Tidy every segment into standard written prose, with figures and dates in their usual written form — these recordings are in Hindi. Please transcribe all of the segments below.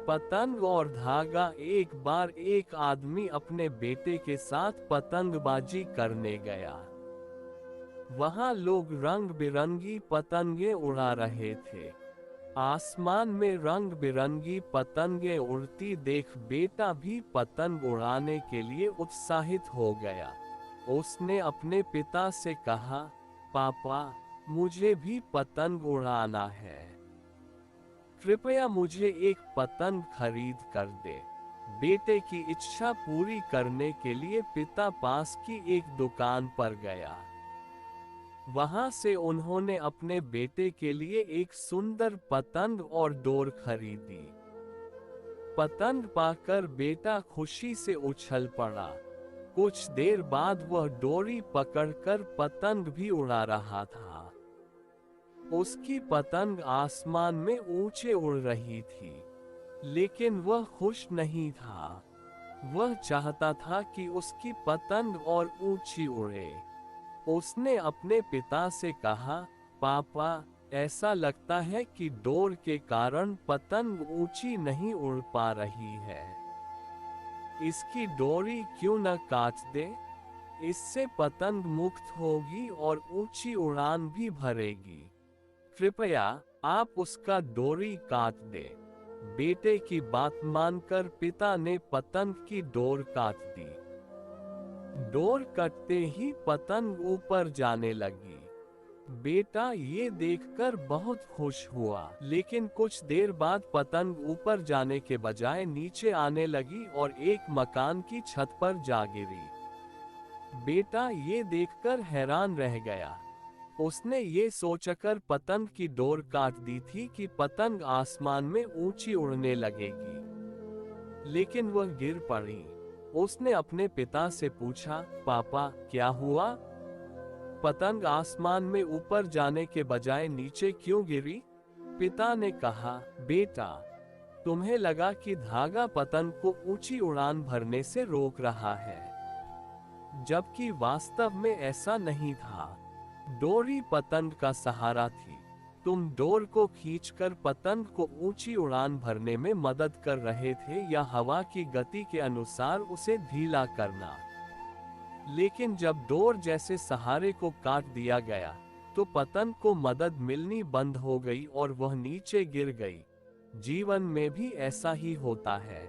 पतंग और धागा। एक बार एक आदमी अपने बेटे के साथ पतंगबाजी करने गया। वहां लोग रंग बिरंगी पतंगे उड़ा रहे थे। आसमान में रंग बिरंगी पतंगे उड़ती देख बेटा भी पतंग उड़ाने के लिए उत्साहित हो गया। उसने अपने पिता से कहा, पापा, मुझे भी पतंग उड़ाना है। कृपया मुझे एक पतंग खरीद कर दे। बेटे की इच्छा पूरी करने के लिए पिता पास की एक दुकान पर गया। वहां से उन्होंने अपने बेटे के लिए एक सुंदर पतंग और डोर खरीदी। पतंग पाकर बेटा खुशी से उछल पड़ा। कुछ देर बाद वह डोरी पकड़कर पतंग भी उड़ा रहा था। उसकी पतंग आसमान में ऊंचे उड़ रही थी, लेकिन वह खुश नहीं था। वह चाहता था कि उसकी पतंग और ऊंची उड़े। उसने अपने पिता से कहा, पापा, ऐसा लगता है कि डोर के कारण पतंग ऊंची नहीं उड़ पा रही है। इसकी डोरी क्यों न काट दे? इससे पतंग मुक्त होगी और ऊंची उड़ान भी भरेगी। कृपया आप उसका डोरी काट दे। बेटे की बात मानकर पिता ने पतंग की डोर काट दी। डोर कटते ही पतंग ऊपर जाने लगी। बेटा ये देखकर बहुत खुश हुआ, लेकिन कुछ देर बाद पतंग ऊपर जाने के बजाय नीचे आने लगी और एक मकान की छत पर जा गिरी। बेटा ये देखकर हैरान रह गया। उसने ये सोचकर पतंग की डोर काट दी थी कि पतंग आसमान में ऊंची उड़ने लगेगी, लेकिन वह गिर पड़ी। उसने अपने पिता से पूछा, पापा, क्या हुआ? पतंग आसमान में ऊपर जाने के बजाय नीचे क्यों गिरी? पिता ने कहा, बेटा, तुम्हें लगा कि धागा पतंग को ऊंची उड़ान भरने से रोक रहा है, जबकि वास्तव में ऐसा नहीं था। डोरी पतंग का सहारा थी। तुम डोर को खींचकर पतंग को ऊंची उड़ान भरने में मदद कर रहे थे या हवा की गति के अनुसार उसे ढीला करना। लेकिन जब डोर जैसे सहारे को काट दिया गया, तो पतंग को मदद मिलनी बंद हो गई और वह नीचे गिर गई। जीवन में भी ऐसा ही होता है।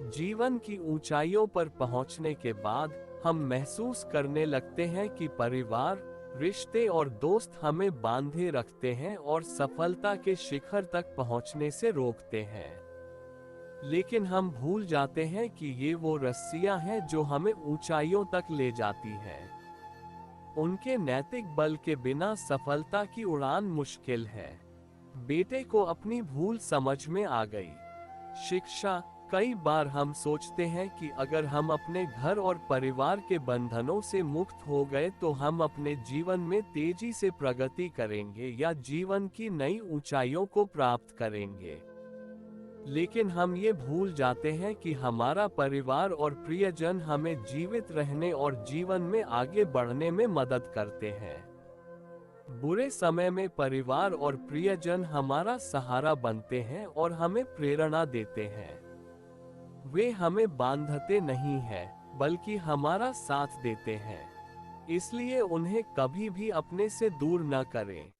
जीवन की ऊंचाइयों पर पहुंचने के बाद हम महसूस करने लगते हैं कि परिवार, रिश्ते और दोस्त हमें बांधे रखते हैं और सफलता के शिखर तक पहुंचने से रोकते हैं। लेकिन हम भूल जाते हैं कि ये वो रस्सियां हैं जो हमें ऊंचाइयों तक ले जाती हैं। उनके नैतिक बल के बिना सफलता की उड़ान मुश्किल है। बेटे को अपनी भूल समझ में आ गई। शिक्षा। कई बार हम सोचते हैं कि अगर हम अपने घर और परिवार के बंधनों से मुक्त हो गए तो हम अपने जीवन में तेजी से प्रगति करेंगे या जीवन की नई ऊंचाइयों को प्राप्त करेंगे। लेकिन हम ये भूल जाते हैं कि हमारा परिवार और प्रियजन हमें जीवित रहने और जीवन में आगे बढ़ने में मदद करते हैं। बुरे समय में परिवार और प्रियजन हमारा सहारा बनते हैं और हमें प्रेरणा देते हैं। वे हमें बांधते नहीं हैं, बल्कि हमारा साथ देते हैं। इसलिए उन्हें कभी भी अपने से दूर न करें।